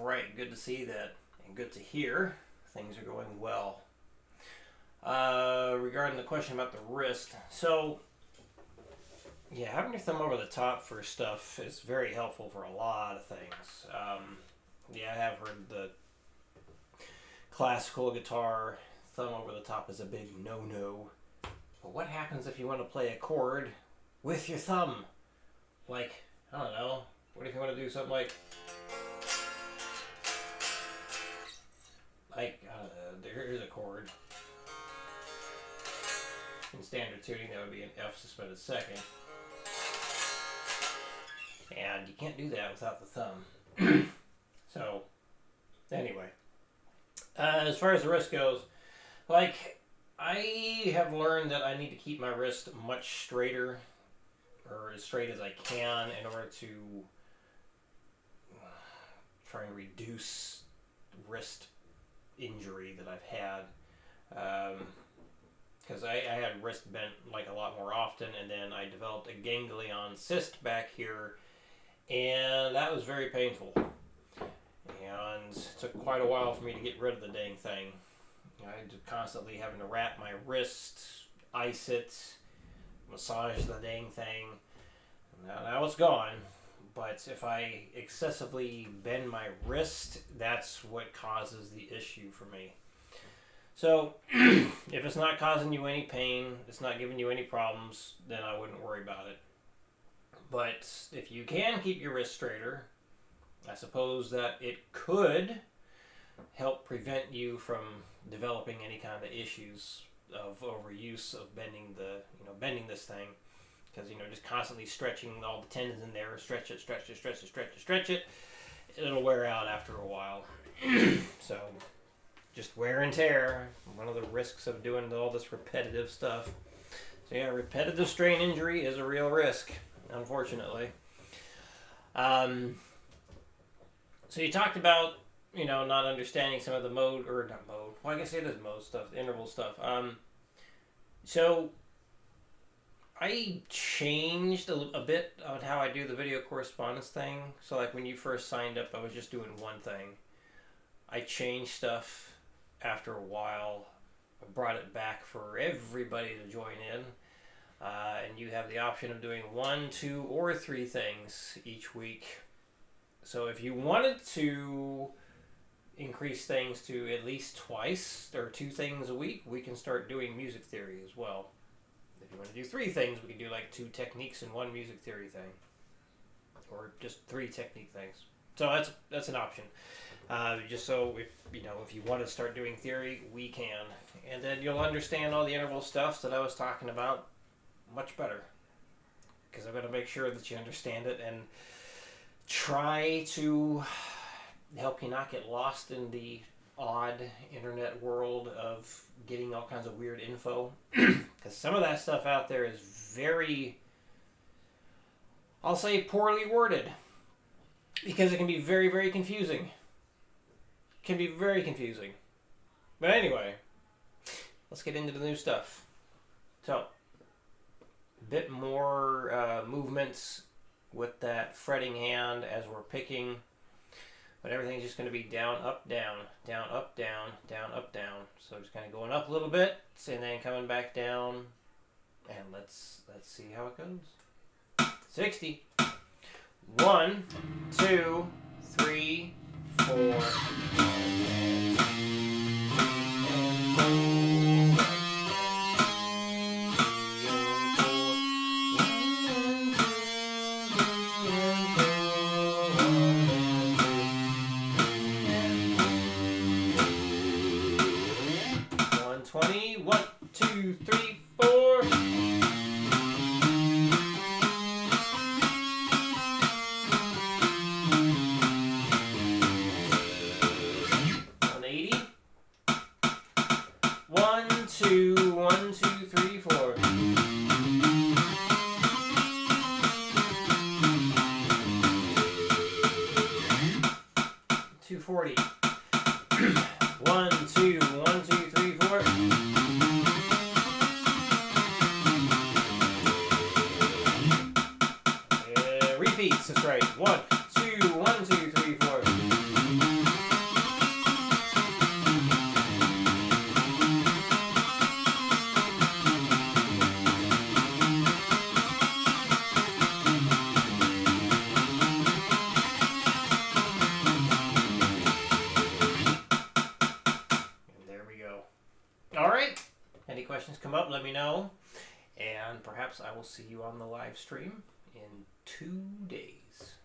Right, good to see that, and good to hear things are going well. Regarding the question about the wrist, so yeah, having your thumb over the top for stuff is very helpful for a lot of things. Yeah, I have heard the classical guitar thumb over the top is a big no-no. But what happens if you want to play a chord with your thumb? Like, I don't know, what if you want to do something like here's a chord. In standard tuning, that would be an F suspended second. And you can't do that without the thumb. So, anyway. As far as the wrist goes, like, I have learned that I need to keep my wrist much straighter, or as straight as I can, in order to try and reduce wrist injury that I've had. Because I had wrist bent like a lot more often, and then I developed a ganglion cyst back here, and that was very painful. And it took quite a while for me to get rid of the dang thing. I had to constantly having to wrap my wrist, ice it, massage the dang thing. Now it's gone, but if I excessively bend my wrist, that's what causes the issue for me. So, if it's not causing you any pain, it's not giving you any problems, then I wouldn't worry about it. But if you can keep your wrist straighter, I suppose that it could help prevent you from developing any kind of issues of overuse of bending this thing. Because, just constantly stretching all the tendons in there, stretch it, it'll wear out after a while. So, just wear and tear, one of the risks of doing all this repetitive stuff. So yeah, repetitive strain injury is a real risk, unfortunately. So you talked about, not understanding some of the I guess it is mode stuff, the interval stuff. So I changed a bit on how I do the video correspondence thing. So like when you first signed up, I was just doing one thing. I changed stuff after a while. I brought it back for everybody to join in. And you have the option of doing 1, 2, or 3 things each week. So if you wanted to increase things to at least twice or 2 things a week, we can start doing music theory as well. If you want to do 3 things, we can do like 2 techniques and 1 music theory thing. Or just 3 technique things. So that's an option. Just so if you want to start doing theory, we can. And then you'll understand all the interval stuff that I was talking about much better. Because I'm going to make sure that you understand it and try to help you not get lost in the odd internet world of getting all kinds of weird info. Because some of that stuff out there is very, I'll say, poorly worded. Because it can be very, very confusing. Can be very confusing. But anyway, let's get into the new stuff. So, a bit more movements with that fretting hand as we're picking. But everything's just going to be down, up, down, down, up, down, down, up, down. So just kind of going up a little bit and then coming back down. And let's see how it goes. 60. 1, 2, 3, 4. Repeats, that's right. 1, 2, 1, 2, 3, 4. questions come up, let me know. And perhaps I will see you on the live stream in 2 days.